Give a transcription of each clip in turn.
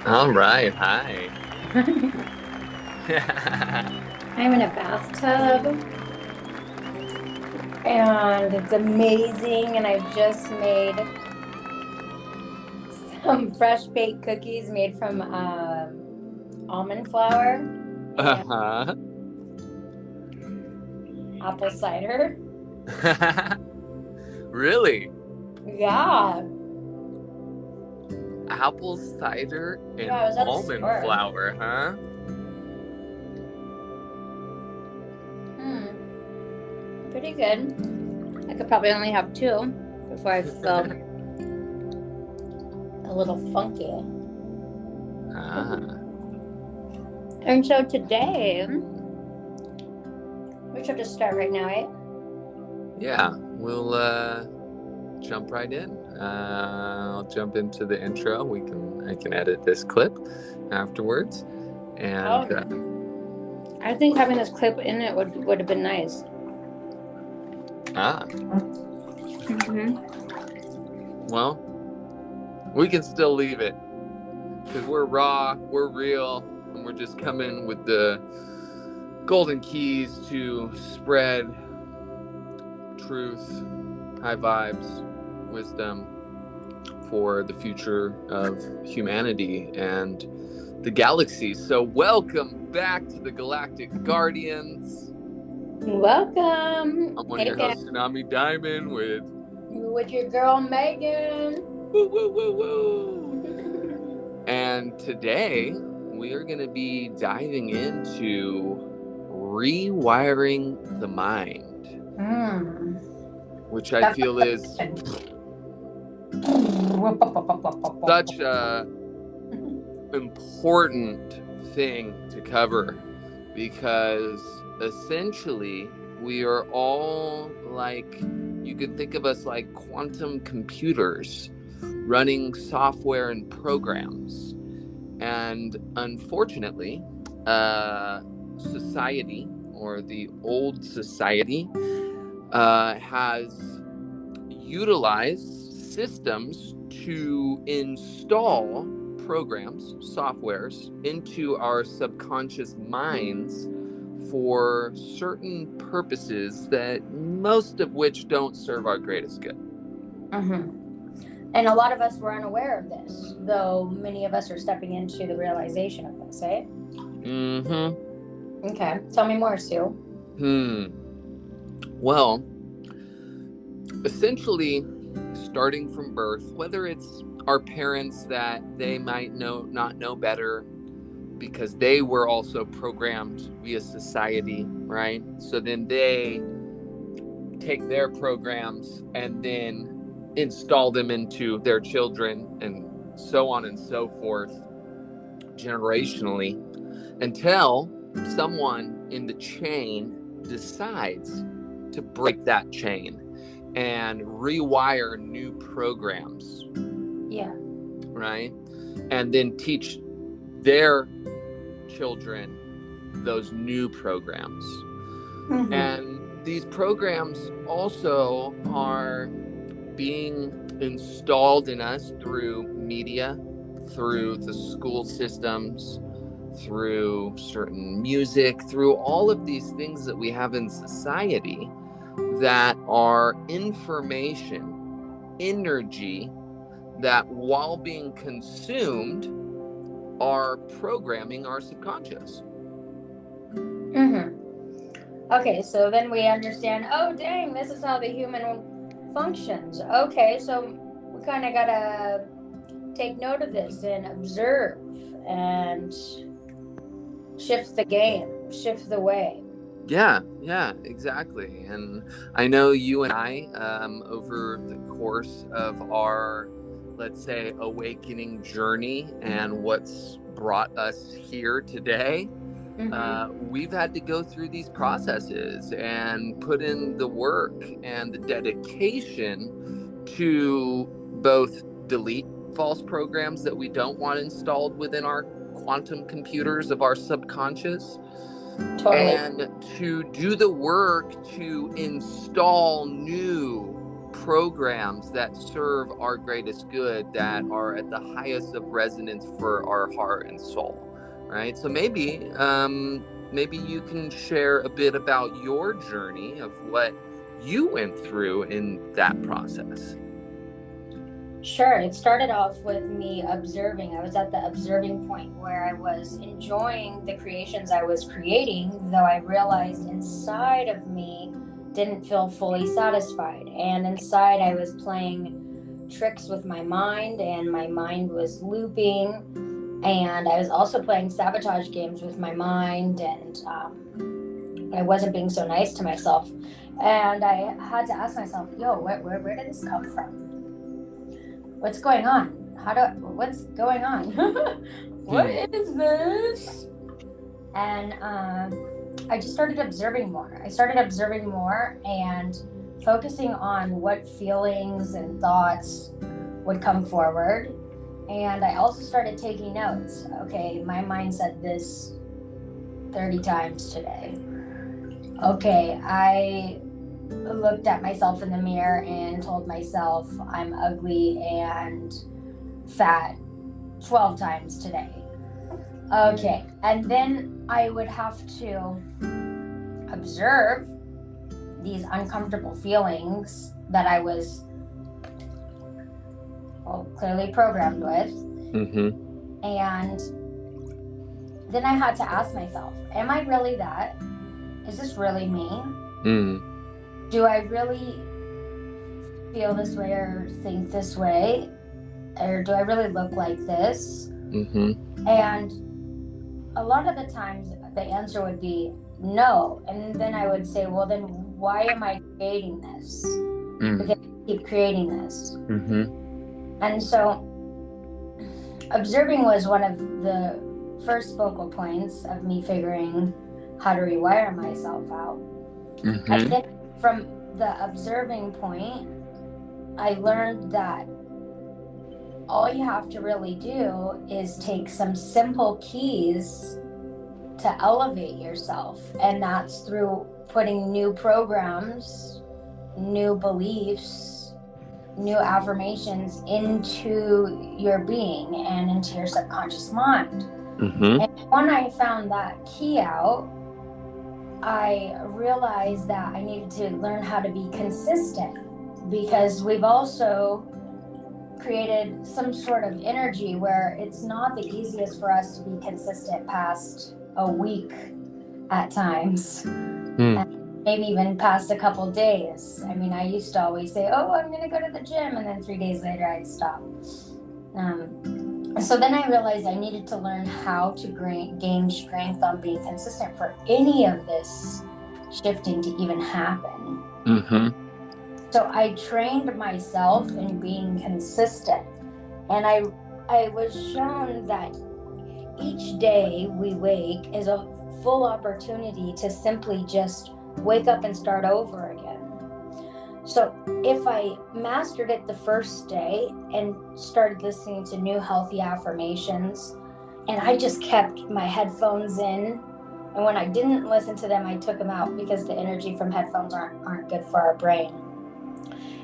All right, hi. I'm in a bathtub and it's amazing. And I've just made some fresh baked cookies made from almond flour and Uh-huh. apple cider. Really? Yeah, Apple cider yeah, and I was at the almond store. flour, huh? Pretty good. I could probably only have two before I feel a little funky. Ah, And so today, we should just start right now, eh? yeah. We'll jump right in. I'll jump into the intro. I can edit this clip afterwards, and I think having this clip in it would have been nice. ah, Mm-hmm. well, we can still leave it because we're raw, we're real, and we're just coming with the golden keys to spread truth, high vibes, wisdom for the future of humanity and the galaxy. So welcome back to the Galactic Guardians. Welcome. I'm one of Hey, your fam. hosts, Tsunami Diamond, With your girl Megan. woo woo woo woo. And today we are going to be diving into rewiring the mind, which I feel is such a important thing to cover, because essentially we are all like, you could think of us like quantum computers running software and programs. And unfortunately, society, or the old society, has utilized systems to install programs, softwares, into our subconscious minds for certain purposes that most of which don't serve our greatest good. And a lot of us were unaware of this, though many of us are stepping into the realization of this, eh? Okay, tell me more, Sue. Well, essentially, starting from birth, whether it's our parents that they might not know better because they were also programmed via society, right? So then they take their programs and then install them into their children, and so on and so forth, generationally, until someone in the chain decides to break that chain and rewire new programs. Yeah. Right? And then teach their children those new programs. And these programs also are being installed in us through media, through the school systems, through certain music, through all of these things that we have in society that are information, energy, that while being consumed are programming our subconscious. Okay, so then we understand, oh dang, this is how the human functions. Okay, so we kind of gotta take note of this and observe and shift the game, shift the way. Yeah, exactly. And I know you and I, over the course of our, let's say, awakening journey and what's brought us here today, we've had to go through these processes and put in the work and the dedication to both delete false programs that we don't want installed within our quantum computers of our subconscious. Totally. And to do the work to install new programs that serve our greatest good, that are at the highest of resonance for our heart and soul, right? So maybe you can share a bit about your journey of what you went through in that process. Sure. It started off with me observing. I was at the observing point where I was enjoying the creations I was creating, though I realized inside of me didn't feel fully satisfied. And inside I was playing tricks with my mind, and my mind was looping. And I was also playing sabotage games with my mind, and I wasn't being so nice to myself. And I had to ask myself, where did this come from? What's going on? What's going on? What is this? And I just started observing more. I started observing more and focusing on what feelings and thoughts would come forward. And I also started taking notes. Okay, my mind said this 30 times today. Okay, I looked at myself in the mirror and told myself I'm ugly and fat 12 times today. Okay, and then I would have to observe these uncomfortable feelings that I was clearly programmed with. Mm-hmm. And then I had to ask myself, am I really that? Is this really me? Mm. Do I really feel this way or think this way? Or do I really look like this? Mm-hmm. And a lot of the times the answer would be no. And then I would say, well, then why am I creating this? Because I keep creating this. Mm-hmm. And so observing was one of the first focal points of me figuring how to rewire myself out. Mm-hmm. And then from the observing point, I learned that all you have to really do is take some simple keys to elevate yourself. And that's through putting new programs, new beliefs, new affirmations into your being and into your subconscious mind. Mm-hmm. And when I found that key out, I realized that I needed to learn how to be consistent, because we've also created some sort of energy where it's not the easiest for us to be consistent past a week at times, and maybe even past a couple days. I mean, I used to always say, I'm going to go to the gym, and then 3 days later I'd stop. So then I realized I needed to learn how to gain strength on being consistent for any of this shifting to even happen. Mm-hmm. So I trained myself in being consistent. And I was shown that each day we wake is a full opportunity to simply just wake up and start over again. So if I mastered it the first day and started listening to new healthy affirmations, and I just kept my headphones in, and when I didn't listen to them, I took them out because the energy from headphones aren't good for our brain.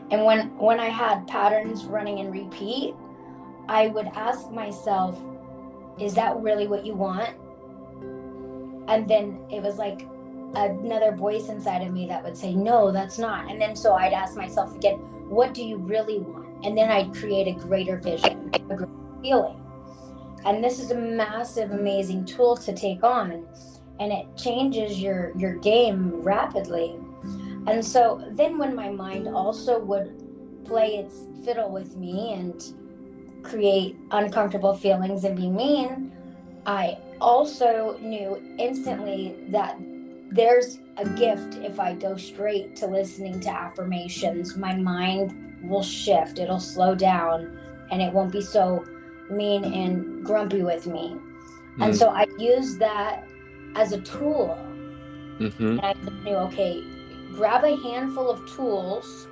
And when I had patterns running in repeat, I would ask myself, is that really what you want? And then it was like another voice inside of me that would say, no, that's not. And then so I'd ask myself again, what do you really want? And then I'd create a greater vision, a greater feeling. And this is a massive, amazing tool to take on. And it changes your game rapidly. And so then when my mind also would play its fiddle with me and create uncomfortable feelings and be mean, I also knew instantly that there's a gift if I go straight to listening to affirmations. My mind will shift, it'll slow down, and it won't be so mean and grumpy with me. And so I used that as a tool. Mm-hmm. And I knew, okay, grab a handful of tools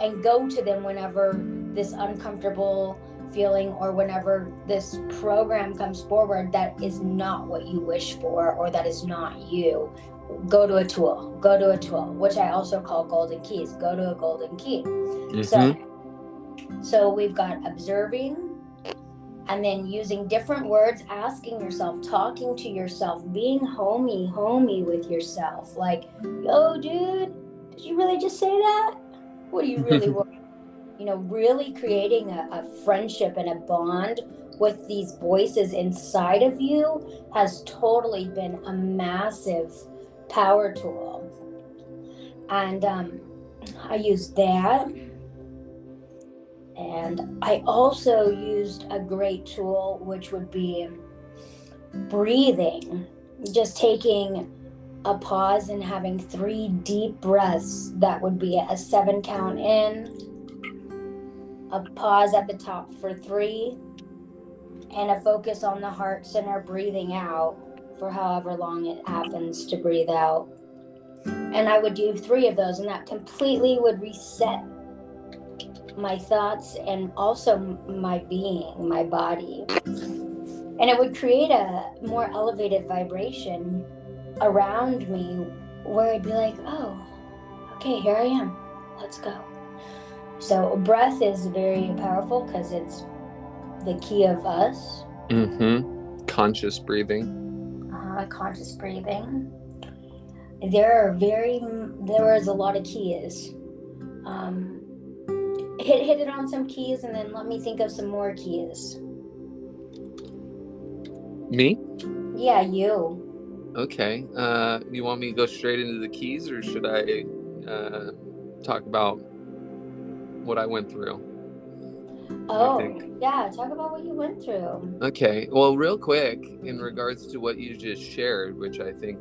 and go to them whenever this uncomfortable feeling or whenever this program comes forward that is not what you wish for or that is not you. go to a tool, which I also call golden keys. Go to a golden key. So we've got observing, and then using different words, asking yourself, talking to yourself, being homey with yourself. Like, yo, dude, did you really just say that? What do you really want? Really creating a friendship and a bond with these voices inside of you has totally been a massive power tool. And I used that. And I also used a great tool, which would be breathing. Just taking a pause and having 3 deep breaths. That would be a 7 count in, a pause at the top for 3, and a focus on the heart center, breathing out for however long it happens to breathe out. And I would do 3 of those, and that completely would reset my thoughts and also my being, my body. And it would create a more elevated vibration around me where I'd be like, oh, okay, here I am. Let's go. So breath is very powerful because it's the key of us. Conscious breathing. Conscious breathing. There is a lot of keys. Hit it on some keys, and then let me think of some more keys. Me? Yeah, you. Okay. You want me to go straight into the keys, or should I talk about what I went through? Oh, yeah. Talk about what you went through. Okay. Well, real quick, in regards to what you just shared, which I think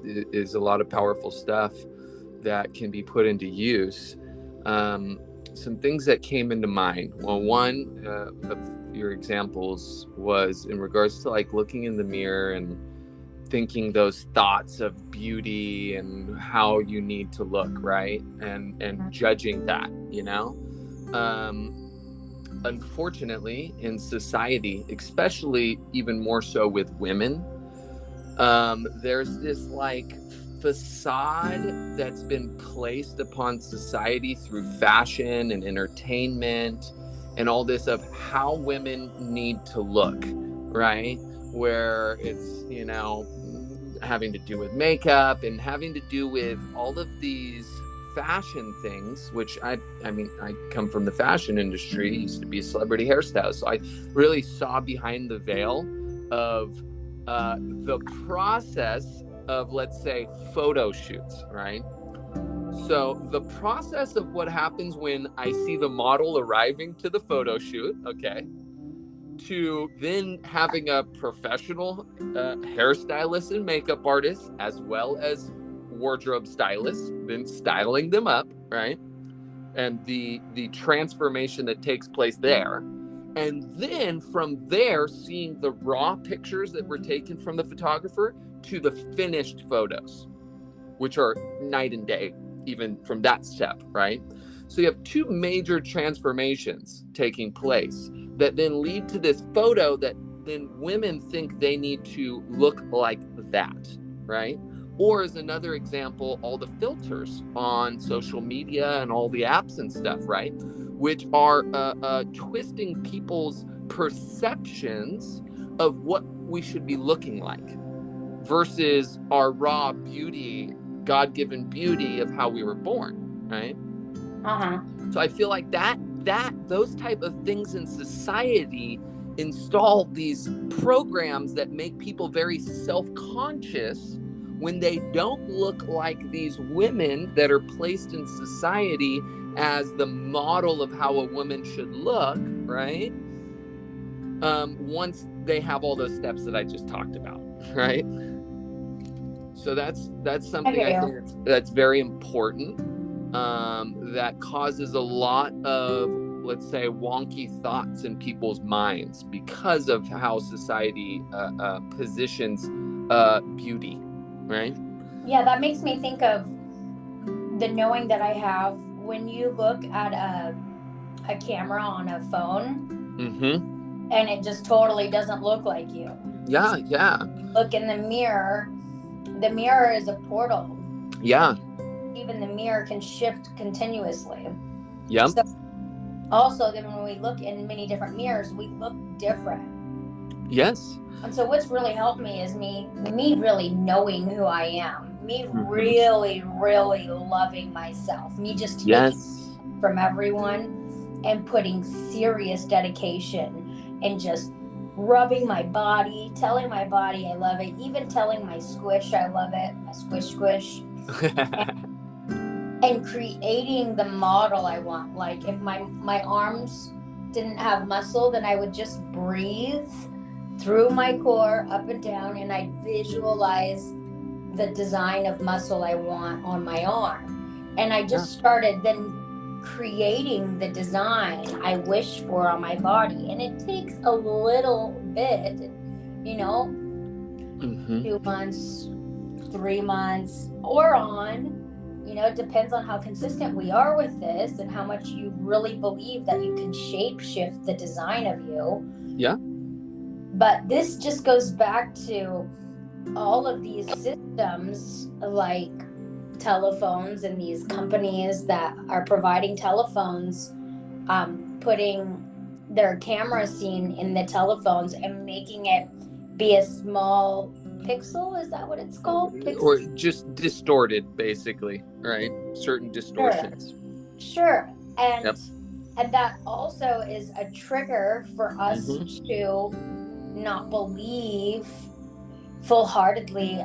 is a lot of powerful stuff that can be put into use. Some things that came into mind. Well, one of your examples was in regards to like looking in the mirror and thinking those thoughts of beauty and how you need to look, right? And judging that, unfortunately in society, especially even more so with women, there's this like facade that's been placed upon society through fashion and entertainment and all this of how women need to look, right? Where it's, having to do with makeup and having to do with all of these fashion things, which I come from the fashion industry, used to be a celebrity hairstylist. So I really saw behind the veil of the process of, let's say, photo shoots, right? So the process of what happens when I see the model arriving to the photo shoot, okay, to then having a professional hairstylist and makeup artist, as well as wardrobe stylist, then styling them up, right? And the transformation that takes place there. And then from there, seeing the raw pictures that were taken from the photographer to the finished photos, which are night and day, even from that step, right? So you have 2 major transformations taking place that then lead to this photo that then women think they need to look like that, right? Or as another example, all the filters on social media and all the apps and stuff, right? Which are twisting people's perceptions of what we should be looking like versus our raw beauty, God-given beauty of how we were born, right? So I feel like those type of things in society install these programs that make people very self-conscious when they don't look like these women that are placed in society as the model of how a woman should look, right? Once they have all those steps that I just talked about, right? So that's something I think that's very important, that causes a lot of, let's say, wonky thoughts in people's minds because of how society positions beauty, right? Yeah, that makes me think of the knowing that I have when you look at a camera on a phone, and it just totally doesn't look like you. Yeah. Look in the mirror the mirror is a portal. Yeah. Even the mirror can shift continuously. Yep. So also, then when we look in many different mirrors, we look different. Yes. And so what's really helped me is me really knowing who I am. Me really, really loving myself. Me just taking from everyone and putting serious dedication and just rubbing my body, telling my body I love it, even telling my squish I love it, my squish. and creating the model I want. Like if my arms didn't have muscle, then I would just breathe through my core up and down, and I'd visualize the design of muscle I want on my arm. And I just started then creating the design I wish for on my body. And it takes a little bit, 2 months, 3 months, or on. It depends on how consistent we are with this and how much you really believe that you can shape shift the design of you. Yeah. But this just goes back to all of these systems like telephones and these companies that are providing telephones, putting their camera scene in the telephones and making it be a small pixel. Is that what it's called? Pixel? Or just distorted, basically, right? Certain distortions. Sure. And that also is a trigger for us to not believe full-heartedly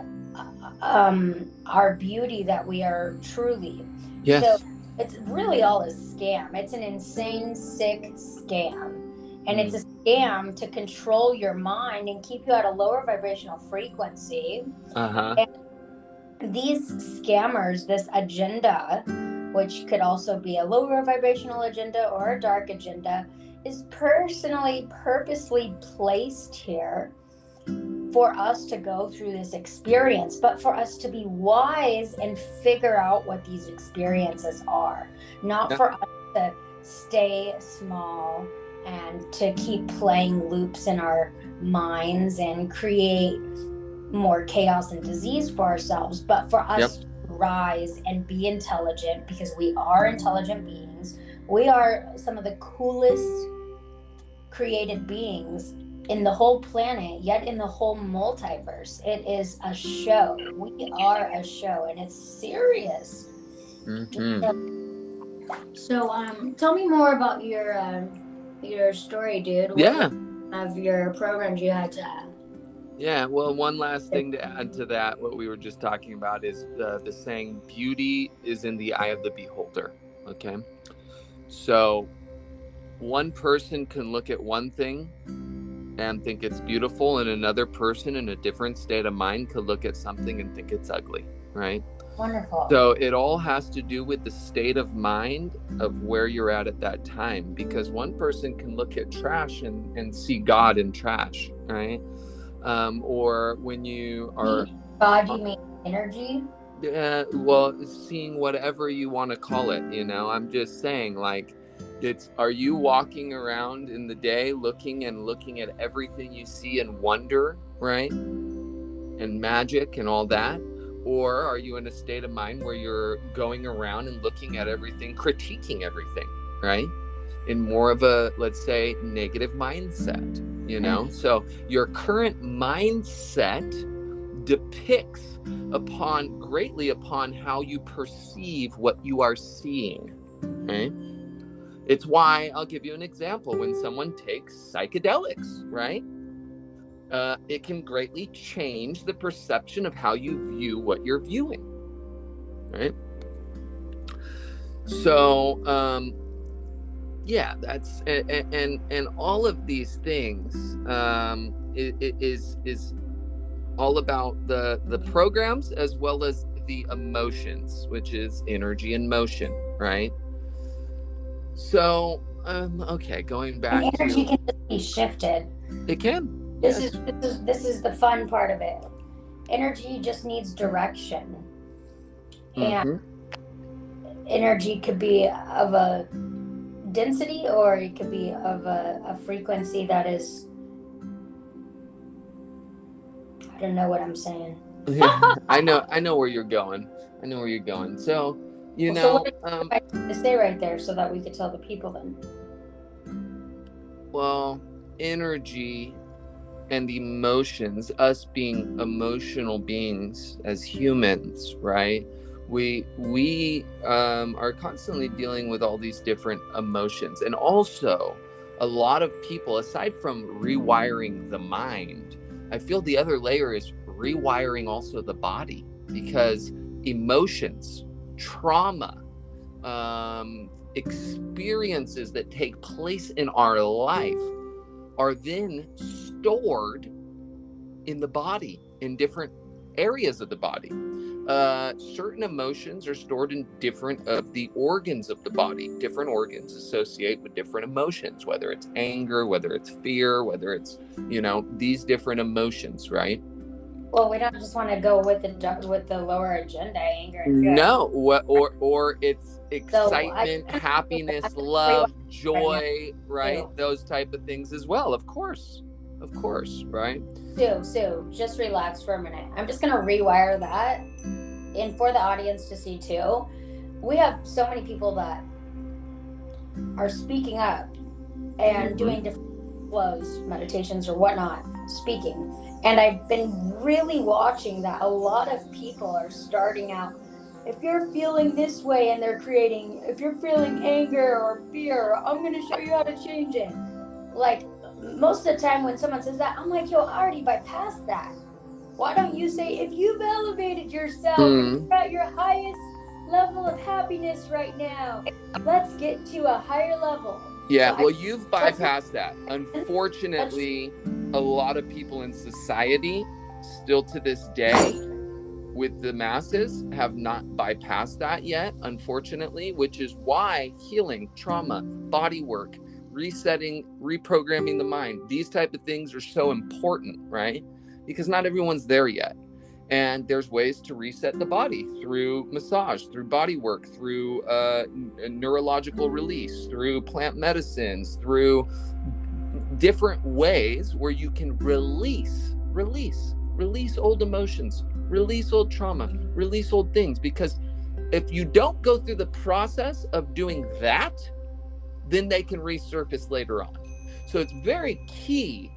our beauty that we are truly. Yes. So it's really all a scam. It's an insane, sick scam. And it's a scam to control your mind and keep you at a lower vibrational frequency. And these scammers, this agenda, which could also be a lower vibrational agenda or a dark agenda, is purposely placed here for us to go through this experience, but for us to be wise and figure out what these experiences are, not for us to stay small and to keep playing loops in our minds and create more chaos and disease for ourselves, but for us to rise and be intelligent, because we are intelligent beings. We are some of the coolest created beings in the whole planet, yet in the whole multiverse. It is a show. We are a show, and it's serious. So tell me more about your story, dude. Of your programs you had to add. Yeah, well, one last thing to add to that, what we were just talking about is the saying, beauty is in the eye of the beholder. Okay, so one person can look at one thing and think it's beautiful, and another person in a different state of mind could look at something and think it's ugly, right? Wonderful. So it all has to do with the state of mind of where you're at that time, because one person can look at trash and see God in trash, right? Or when you are... God, you mean energy? Well, seeing whatever you want to call it, I'm just saying, like, are you walking around in the day looking at everything you see and wonder, right? And magic and all that? Or are you in a state of mind where you're going around and looking at everything, critiquing everything, right? In more of a, let's say, negative mindset, So your current mindset depicts greatly upon how you perceive what you are seeing, right? It's why, I'll give you an example. When someone takes psychedelics, right? It can greatly change the perception of how you view what you're viewing, right? So, that's, and all of these things is all about the programs as well as the emotions, which is energy and motion, right? So, okay, going back and energy can just be shifted. It can. This is the fun part of it. Energy just needs direction. And energy could be of a density, or it could be of a frequency that is, I don't know what I'm saying. Yeah, I know where you're going. I know where you're going. So, So what did I need to say right there so that we could tell the people then? well, energy and emotions, us being emotional beings as humans, right? We are constantly dealing with all these different emotions, and also a lot of people, aside from rewiring the mind, I feel the other layer is rewiring also the body, because emotions, trauma, experiences that take place in our life are then stored in the body, in different areas of the body. Certain emotions are stored in different of the organs of the body. Different organs associate with different emotions, whether it's anger, whether it's fear, whether it's, these different emotions, right? Well, we don't just want to go with the lower agenda, anger and fear. No, or it's excitement, happiness, love, joy, right? Those type of things as well. Of course, right? Sue, just relax for a minute. I'm just gonna rewire that, and for the audience to see too. We have so many people that are speaking up and doing different flows, meditations or whatnot, speaking. And I've been really watching that a lot of people are starting out, if you're feeling this way, and they're creating, if you're feeling anger or fear, I'm going to show you how to change it. Like, most of the time when someone says that, I'm like, yo, I already bypassed that. Why don't you say, if you've elevated yourself, you're at your highest level of happiness right now, let's get to a higher level. Yeah, so you've bypassed that. Unfortunately, a lot of people in society still to this day with the masses have not bypassed that yet, unfortunately, which is why healing, trauma, body work, resetting, reprogramming the mind, these type of things are so important, right? Because not everyone's there yet. And there's ways to reset the body through massage, through body work, through neurological release, through plant medicines, through different ways where you can release old emotions, release old trauma, release old things. Because if you don't go through the process of doing that, then they can resurface later on. So it's very key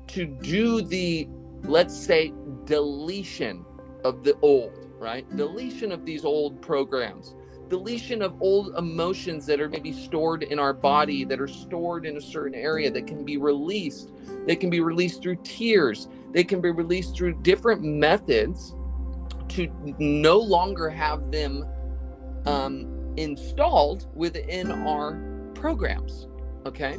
to do the, let's say, deletion of the old, right? Deletion of these old programs, deletion of old emotions that are maybe stored in our body, that are stored in a certain area, that can be released. They can be released through tears. They can be released through different methods to no longer have them installed within our programs. Okay,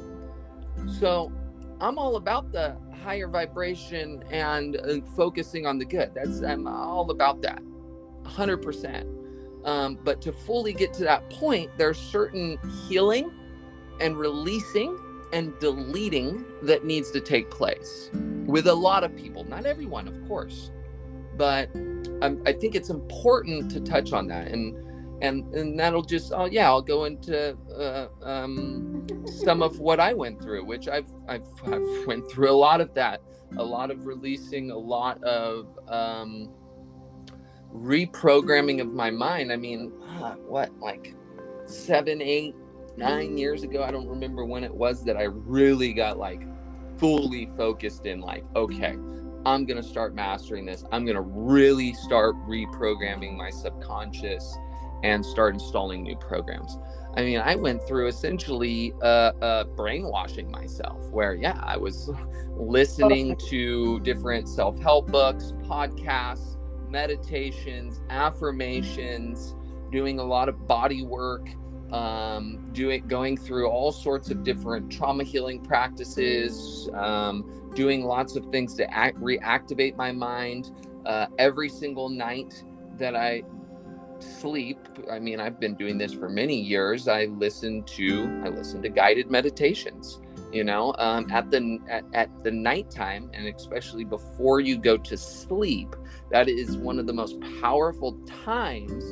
so I'm all about the higher vibration and focusing on the good. I'm all about that, 100%. But to fully get to that point, there's certain healing and releasing and deleting that needs to take place with a lot of people. Not everyone, of course, but I think it's important to touch on that, and that'll just, I'll go into some of what I went through, which I've went through a lot of that, a lot of releasing, a lot of reprogramming of my mind. I mean, like 7, 8, 9 years ago, I don't remember when it was, that I really got like fully focused in, like, okay, I'm going to start mastering this. I'm going to really start reprogramming my subconscious and start installing new programs. I mean, I went through essentially brainwashing myself, where, I was listening to different self-help books, podcasts, meditations, affirmations, doing a lot of body work, going through all sorts of different trauma healing practices, doing lots of things to reactivate my mind. Every single night that I sleep, I mean, I've been doing this for many years, I listen to guided meditations, at the nighttime, and especially before you go to sleep. That is one of the most powerful times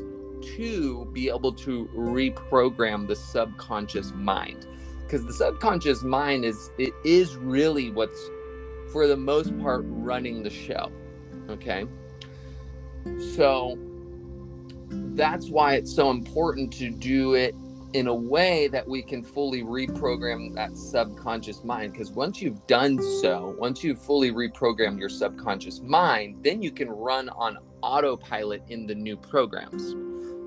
to be able to reprogram the subconscious mind, because the subconscious mind is really what's, for the most part, running the show. Okay, So that's why it's so important to do it in a way that we can fully reprogram that subconscious mind. Because once you've done so, once you've fully reprogrammed your subconscious mind, then you can run on autopilot in the new programs.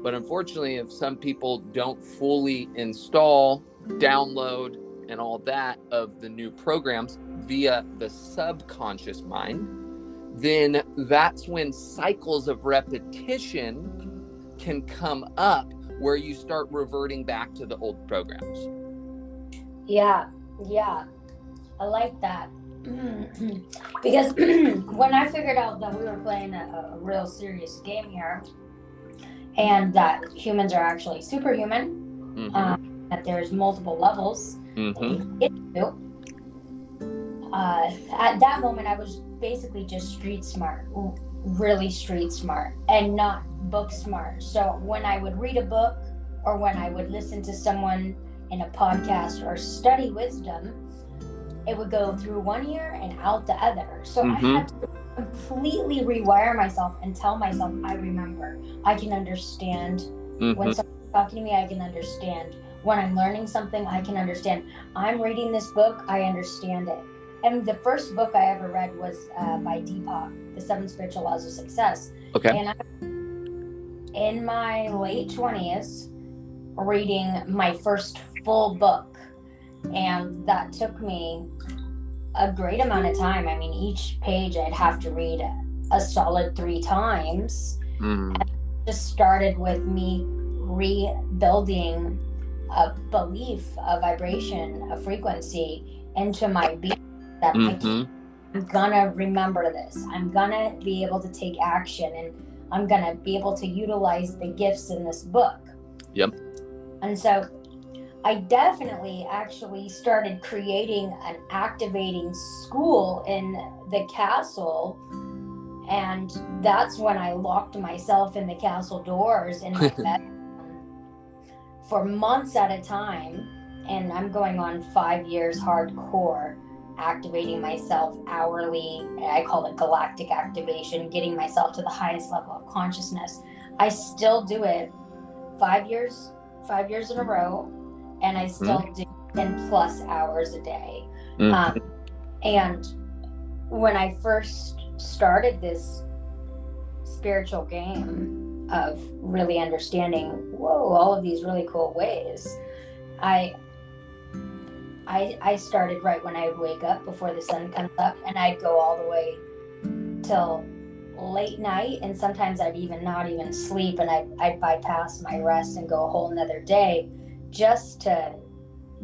But unfortunately, if some people don't fully install, download, and all that of the new programs via the subconscious mind, then that's when cycles of repetition can come up where you start reverting back to the old programs. Yeah, I like that. Because when I figured out that we were playing a real serious game here, and that humans are actually superhuman, that there's multiple levels, at that moment I was basically just street smart, really street smart, and not book smart. So when I would read a book, or when I would listen to someone in a podcast or study wisdom, it would go through one ear and out the other. So I had to completely rewire myself and tell myself, I remember, I can understand. When someone's talking to me, I can understand. When I'm learning something, I can understand. I'm reading this book, I understand it. And the first book I ever read was by Deepak, The 7 Spiritual Laws of Success. Okay. And I'm in my late 20s reading my first full book. And that took me a great amount of time. I mean, each page I'd have to read a solid 3 times. And it just started with me rebuilding a belief, a vibration, a frequency into my being, that I'm gonna remember this. I'm gonna be able to take action, and I'm gonna be able to utilize the gifts in this book. Yep. And so I definitely actually started creating an activating school in the castle. And that's when I locked myself in the castle doors in my bed for months at a time. And I'm going on 5 years hardcore, activating myself hourly. I call it galactic activation, getting myself to the highest level of consciousness. I still do it 5 years in a row. And I still do 10+ hours a day. And when I first started this spiritual game of really understanding, all of these really cool ways, I started right when I would wake up before the sun comes up, and I'd go all the way till late night, and sometimes I'd even not even sleep, and I'd bypass my rest and go a whole nother day, just to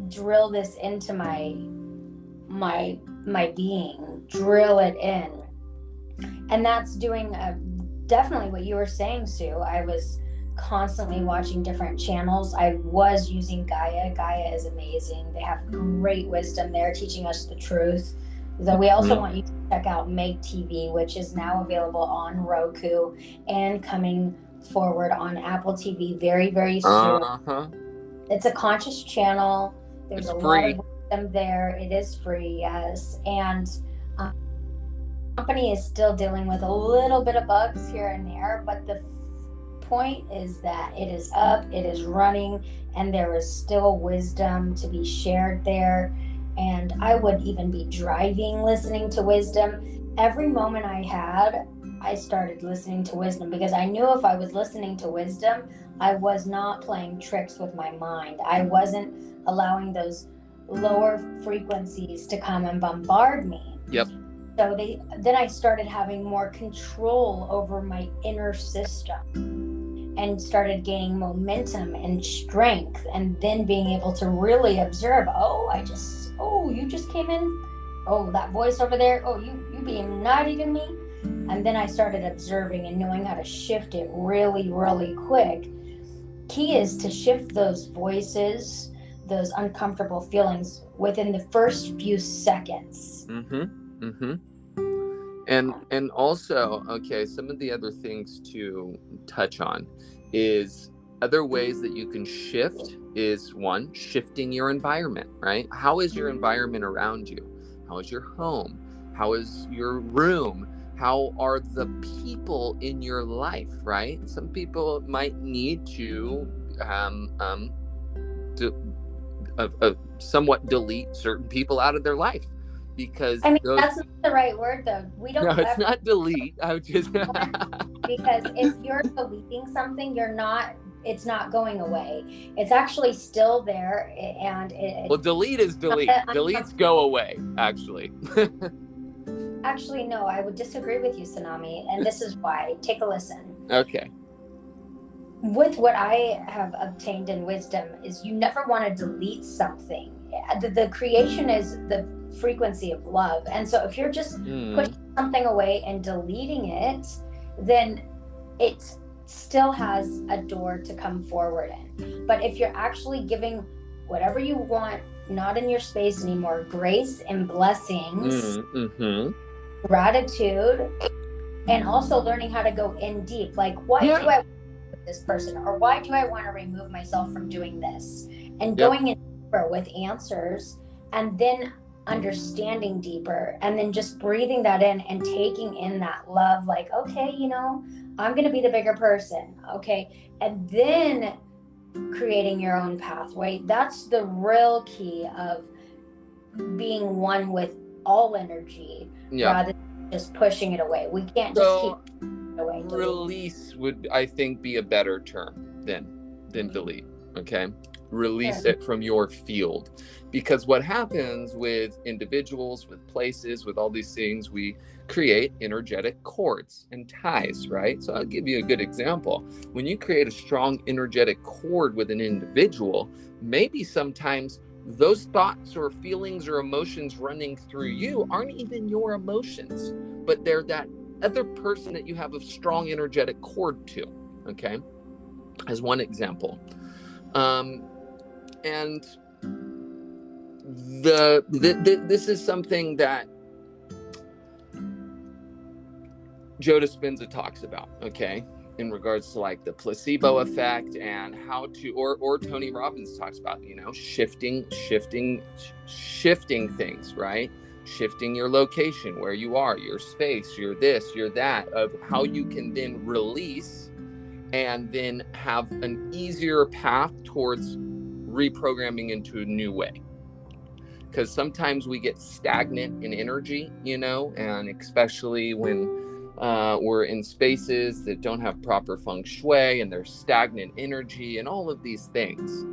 drill this into my being, drill it in. And that's doing definitely what you were saying, Sue. I was constantly watching different channels. I was using Gaia. Gaia is amazing. They have great wisdom there, teaching us the truth. Though we also want you to check out Meg TV, which is now available on Roku and coming forward on Apple TV very, very soon. It's a conscious channel. There's a lot of wisdom there. It is free, yes. And the company is still dealing with a little bit of bugs here and there, but the point is that it is up, it is running, and there is still wisdom to be shared there. And I would even be driving, listening to wisdom. Every moment I had, I started listening to wisdom, because I knew if I was listening to wisdom, I was not playing tricks with my mind. I wasn't allowing those lower frequencies to come and bombard me. Yep. So then I started having more control over my inner system, and started gaining momentum and strength, and then being able to really observe, you just came in. Oh, that voice over there. Oh, you being naughty to me. And then I started observing and knowing how to shift it really, really quick. Key is to shift those voices, those uncomfortable feelings within the first few seconds. And also, okay, some of the other things to touch on is other ways that you can shift is, one, shifting your environment, right? How is your environment around you? How is your home? How is your room? How are the people in your life, right? Some people might need to somewhat delete certain people out of their life, because I mean, that's not the right word, though. We don't. No, it's not delete. I would just because if you're deleting something, it's not going away. It's actually still there, and well, delete is delete. Deletes go away, actually. Actually, no, I would disagree with you, Tsunami, and this is why. Take a listen. Okay. With what I have obtained in wisdom is you never want to delete something. The creation is the frequency of love. And so if you're just pushing something away and deleting it, then it still has a door to come forward in. But if you're actually giving whatever you want, not in your space anymore, grace and blessings, gratitude, and also learning how to go in deep. Like, why do I want this person, or why do I want to remove myself from doing this, and going in deeper with answers, and then understanding deeper, and then just breathing that in and taking in that love, like, okay, I'm going to be the bigger person, okay, and then creating your own pathway. That's the real key of being one with all energy, rather than just pushing it away. We can't just keep away. Release would, I think, be a better term than delete. Okay, release it from your field, because what happens with individuals, with places, with all these things, we create energetic cords and ties, right? So I'll give you a good example. When you create a strong energetic cord with an individual, maybe sometimes those thoughts or feelings or emotions running through you aren't even your emotions, but they're that other person that you have a strong energetic cord to, okay, as one example. And this is something that Joe Dispenza talks about, okay, in regards to like the placebo effect, and how to, or Tony Robbins talks about, shifting things, right? Shifting your location, where you are, your space, your this, your that, of how you can then release and then have an easier path towards reprogramming into a new way. Because sometimes we get stagnant in energy, and especially when we're in spaces that don't have proper feng shui, and there's stagnant energy and all of these things.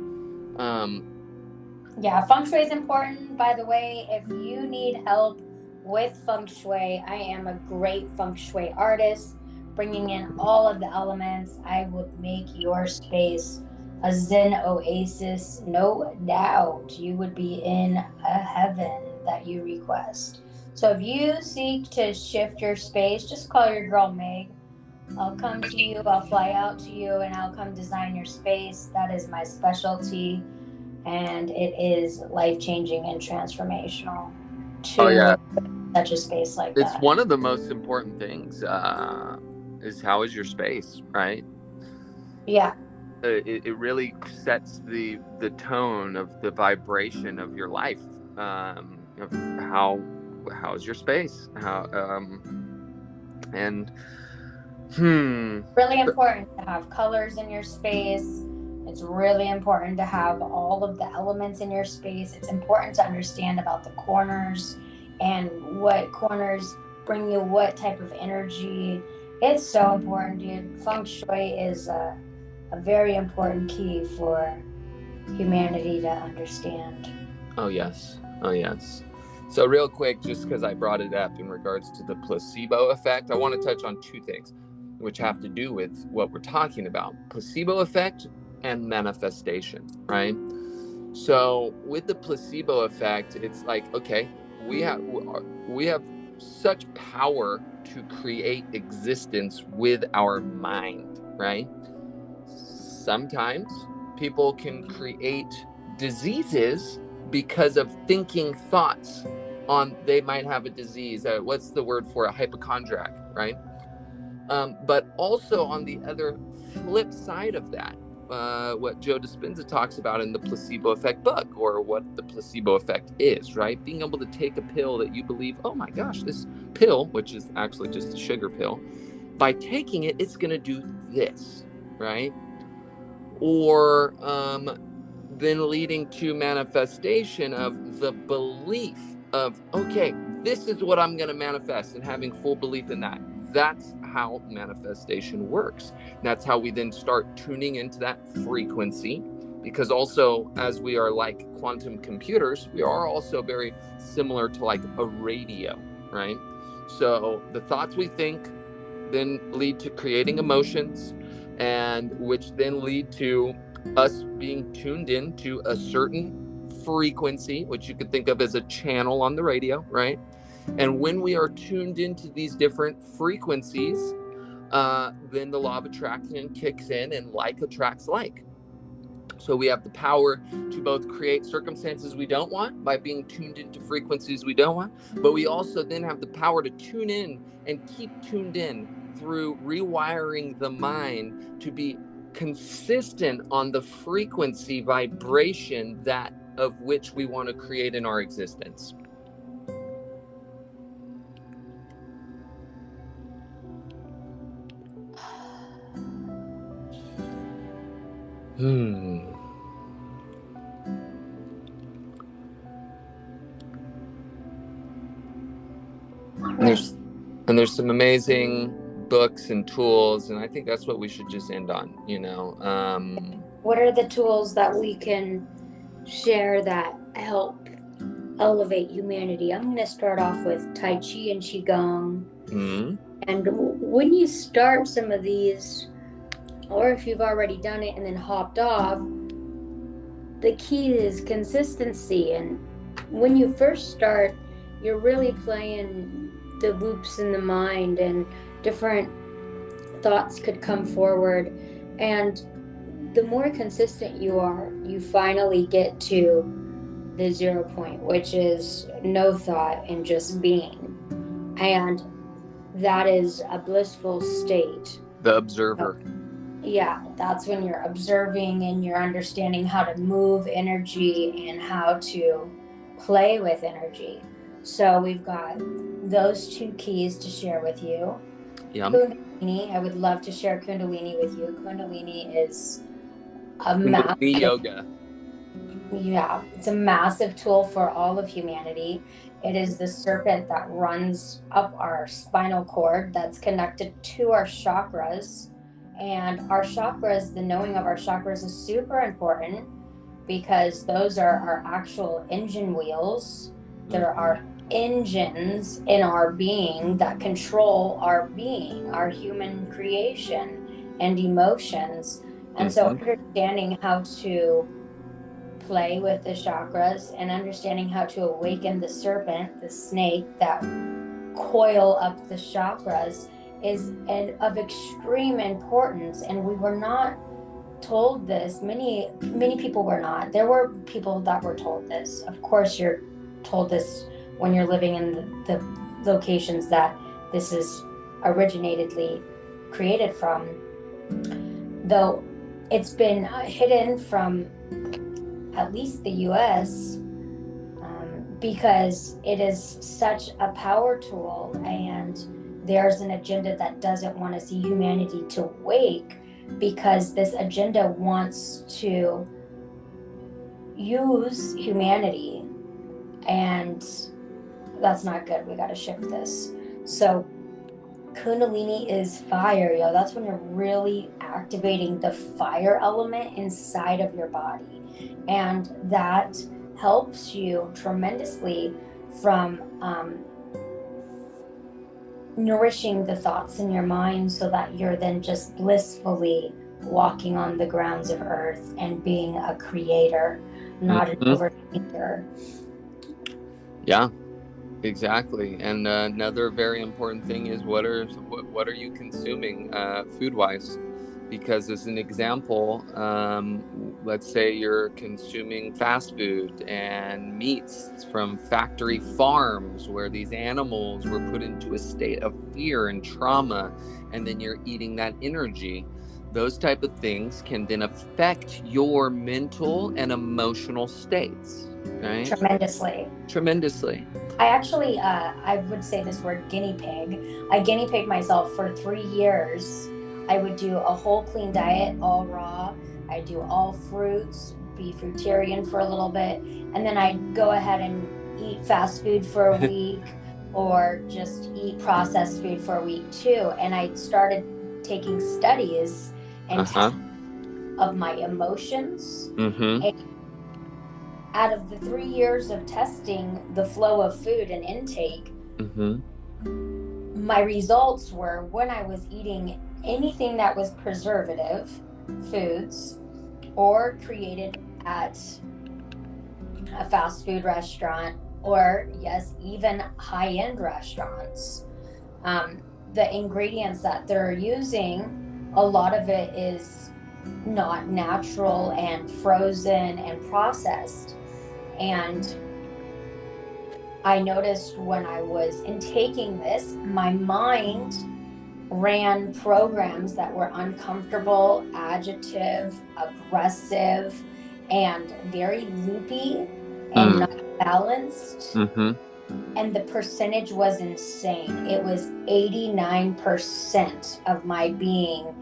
Feng shui is important. By the way, if you need help with feng shui, I am a great feng shui artist, bringing in all of the elements. I would make your space a Zen oasis, no doubt. You would be in a heaven that you request. So if you seek to shift your space, just call your girl Meg. I'll come to you, I'll fly out to you, and I'll come design your space. That is my specialty, and it is life-changing and transformational to such a space like that. It's one of the most important things, is how is your space, right? Yeah. It really sets the tone of the vibration of your life, of how's your space, really important to have colors in your space. It's really important to have all of the elements in your space. It's important to understand about the corners and what corners bring you what type of energy. It's so important, dude. Feng Shui is a very important key for humanity to understand. Oh yes. So real quick, just because I brought it up in regards to the placebo effect, I want to touch on two things which have to do with what we're talking about: placebo effect and manifestation, right? So with the placebo effect, it's like, okay, we have such power to create existence with our mind, right? Sometimes people can create diseases because of thinking thoughts on, they might have a disease, what's the word for a hypochondriac, right? But also on the other flip side of that, what Joe Dispenza talks about in the placebo effect book, or what the placebo effect is, right? Being able to take a pill that you believe, oh my gosh, this pill, which is actually just a sugar pill, by taking it, it's going to do this, right? Or then leading to manifestation of the belief of, okay, this is what I'm going to manifest, and having full belief in that. That's how manifestation works. That's how we then start tuning into that frequency, because also, as we are like quantum computers, we are also very similar to like a radio, right? So the thoughts we think then lead to creating emotions, and which then lead to us being tuned in to a certain frequency, which you could think of as a channel on the radio, right? And when we are tuned into these different frequencies, then the law of attraction kicks in, and like attracts like. So we have the power to both create circumstances we don't want by being tuned into frequencies we don't want, but we also then have the power to tune in and keep tuned in through rewiring the mind to be consistent on the frequency vibration that of which we want to create in our existence. And there's some amazing books and tools, and I think that's what we should just end on, you know. What are the tools that we can share that help elevate humanity? I'm going to start off with Tai Chi and Qigong. Mm-hmm. And when you start some of these, or if you've already done it and then hopped off, the key is consistency. And when you first start, you're really playing the loops in the mind, and different thoughts could come forward. And the more consistent you are, you finally get to the 0 point, which is no thought and just being. And that is a blissful state. The observer. Yeah, that's when you're observing and you're understanding how to move energy and how to play with energy. So we've got those two keys to share with you. Yum. Kundalini, I would love to share Kundalini with you. Kundalini is a Kundalini yoga. Yeah, it's a massive tool for all of humanity. It is the serpent that runs up our spinal cord that's connected to our chakras. And our chakras, the knowing of our chakras is super important, because those are our actual engine wheels. There are engines in our being that control our being, our human creation and emotions. And so understanding how to play with the chakras and understanding how to awaken the serpent, the snake that coil up the chakras, is of extreme importance. And we were not told this. Many people were not. There were people that were told this. Of course, you're told this when you're living in the locations that this is originatedly created from, though it's been hidden from at least the US, because it is such a power tool, and there's an agenda that doesn't want to see humanity to wake, because this agenda wants to use humanity, and that's not good. We got to shift this. So Kundalini is fire, yo. That's when you're really activating the fire element inside of your body, and that helps you tremendously from nourishing the thoughts in your mind, so that you're then just blissfully walking on the grounds of earth and being a creator, not an overthinker. Yeah, exactly. And another very important thing is what are you consuming food wise? Because as an example, let's say you're consuming fast food and meats from factory farms where these animals were put into a state of fear and trauma, and then you're eating that energy. those type of things can then affect your mental and emotional states, right? Tremendously. I actually, I would say this word guinea pig. I guinea pigged myself for 3 years. I would do a whole clean diet, all raw. I'd do all fruits, be fruitarian for a little bit, and then I'd go ahead and eat fast food for a week or just eat processed food for a week too. And I started taking studies and of my emotions. And out of the 3 years of testing the flow of food and intake, my results were when I was eating anything that was preservative foods or created at a fast food restaurant, or yes, even high-end restaurants, the ingredients that they're using, a lot of it is not natural and frozen and processed. And I noticed when I was intaking this, my mind ran programs that were uncomfortable, agitative, aggressive, and very loopy and not balanced. And the percentage was insane. It was 89% of my being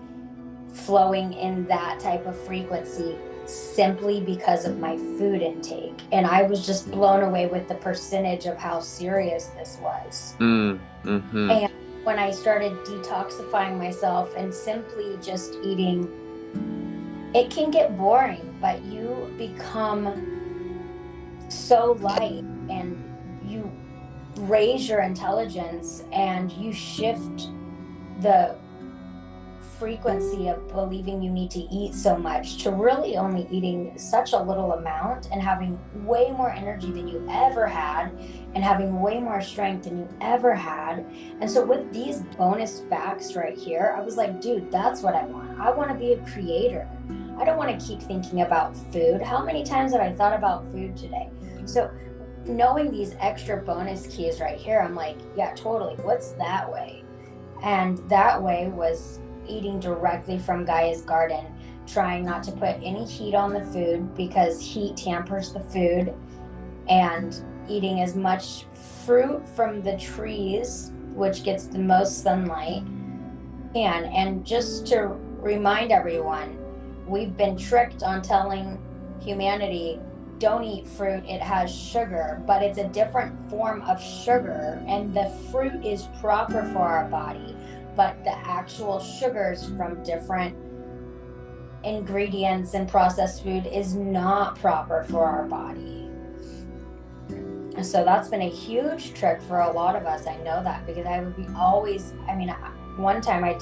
flowing in that type of frequency simply because of my food intake. And I was just blown away with the percentage of how serious this was. And when I started detoxifying myself and simply just eating, it can get boring, but you become so light and you raise your intelligence and you shift the frequency of believing you need to eat so much to really only eating such a little amount and having way more energy than you ever had and having way more strength than you ever had. And so with these bonus facts right here, I was like, dude, that's what I want. I want to be a creator. I don't want to keep thinking about food. How many times have I thought about food today? So knowing these extra bonus keys right here, I'm like, yeah, totally. What's that way? And that way was eating directly from Gaia's garden, trying not to put any heat on the food because heat tampers the food, and eating as much fruit from the trees, which gets the most sunlight. And just to remind everyone, we've been tricked on telling humanity, don't eat fruit, it has sugar, but it's a different form of sugar, and the fruit is proper for our body, but the actual sugars from different ingredients and processed food is not proper for our body. So that's been a huge trick for a lot of us. I know that because I would be always, one time I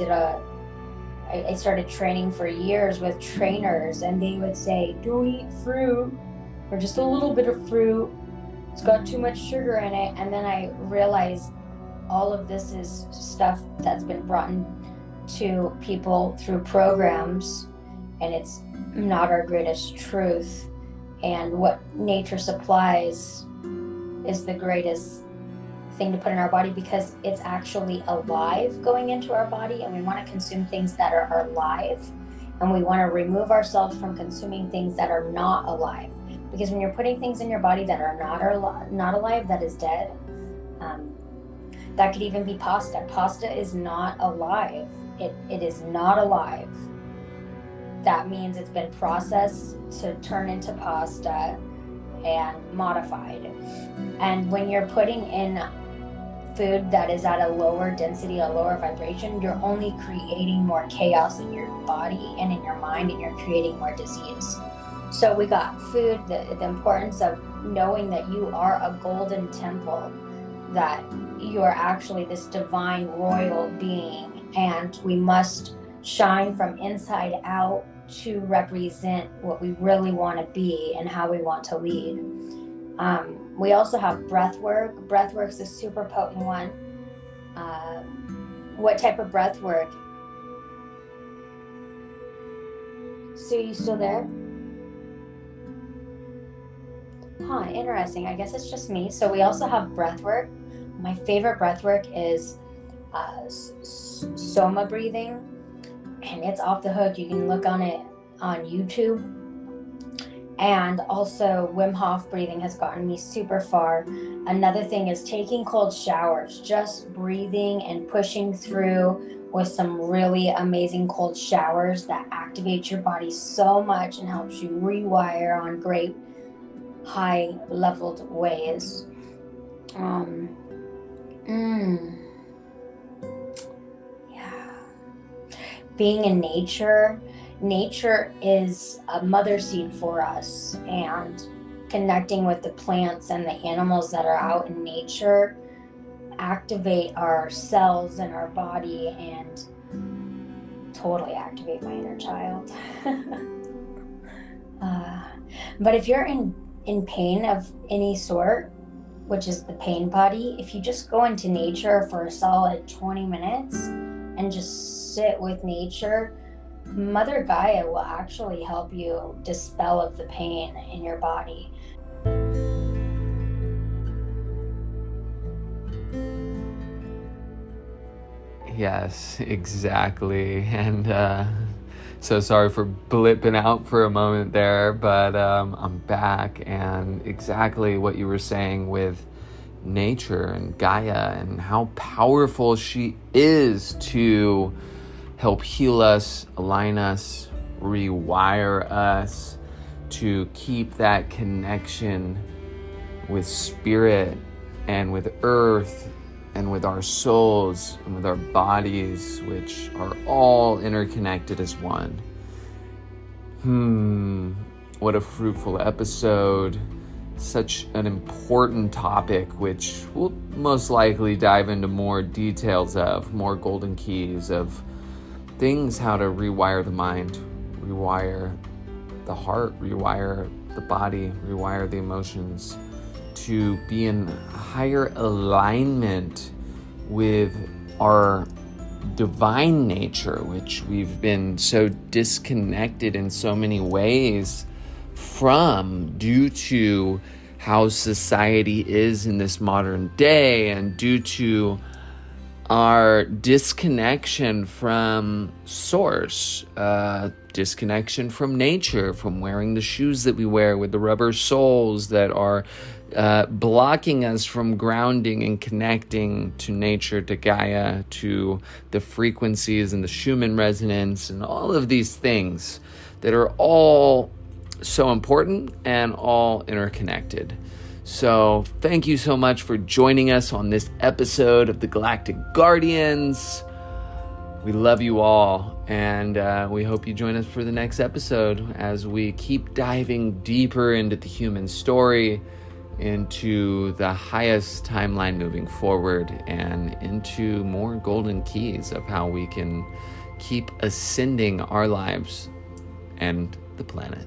started training for years with trainers, and they would say, don't eat fruit or just a little bit of fruit. It's got too much sugar in it. And then I realized all of this is stuff that's been brought to people through programs, and it's not our greatest truth. And what nature supplies is the greatest thing to put in our body because it's actually alive going into our body, and we want to consume things that are alive, and we want to remove ourselves from consuming things that are not alive, because when you're putting things in your body that are not alive, that is dead. That could even be pasta. Pasta is not alive. It is not alive. That means it's been processed to turn into pasta and modified. And when you're putting in food that is at a lower density, a lower vibration, you're only creating more chaos in your body and in your mind, and you're creating more disease. So we got food, the importance of knowing that you are a golden temple, that you are actually this divine royal being, and we must shine from inside out to represent what we really want to be and how we want to lead. We also have breath work. Breath work's a super potent one. What type of breath work? Sue, you still there? Huh, interesting. I guess it's just me. So we also have breath work. My favorite breath work is soma breathing. and it's off the hook. You can look on it on YouTube. And also Wim Hof breathing has gotten me super far. Another thing is taking cold showers, just breathing and pushing through with some really amazing cold showers that activate your body so much and helps you rewire on great high leveled ways. Yeah. Being in nature is a mother seed for us, and connecting with the plants and the animals that are out in nature activate our cells in our body and totally activate my inner child. But if you're in pain of any sort, which is the pain body, if you just go into nature for a solid 20 minutes and just sit with nature, Mother Gaia will actually help you dispel of the pain in your body. Yes, exactly. And so sorry for blipping out for a moment there, but I'm back, and exactly what you were saying with nature and Gaia and how powerful she is to help heal us, align us, rewire us, to keep that connection with spirit and with earth and with our souls and with our bodies, which are all interconnected as one. What a fruitful episode. Such an important topic, which we'll most likely dive into more details of, more golden keys of things, how to rewire the mind, rewire the heart, rewire the body, rewire the emotions, to be in higher alignment with our divine nature, which we've been so disconnected in so many ways from, due to how society is in this modern day, and due to our disconnection from source, disconnection from nature, from wearing the shoes that we wear with the rubber soles that are blocking us from grounding and connecting to nature, to Gaia, to the frequencies and the Schumann resonance and all of these things that are all so important and all interconnected. So thank you so much for joining us on this episode of the Galactic Guardians. We love you all, and we hope you join us for the next episode as we keep diving deeper into the human story, into the highest timeline moving forward, and into more golden keys of how we can keep ascending our lives and the planet.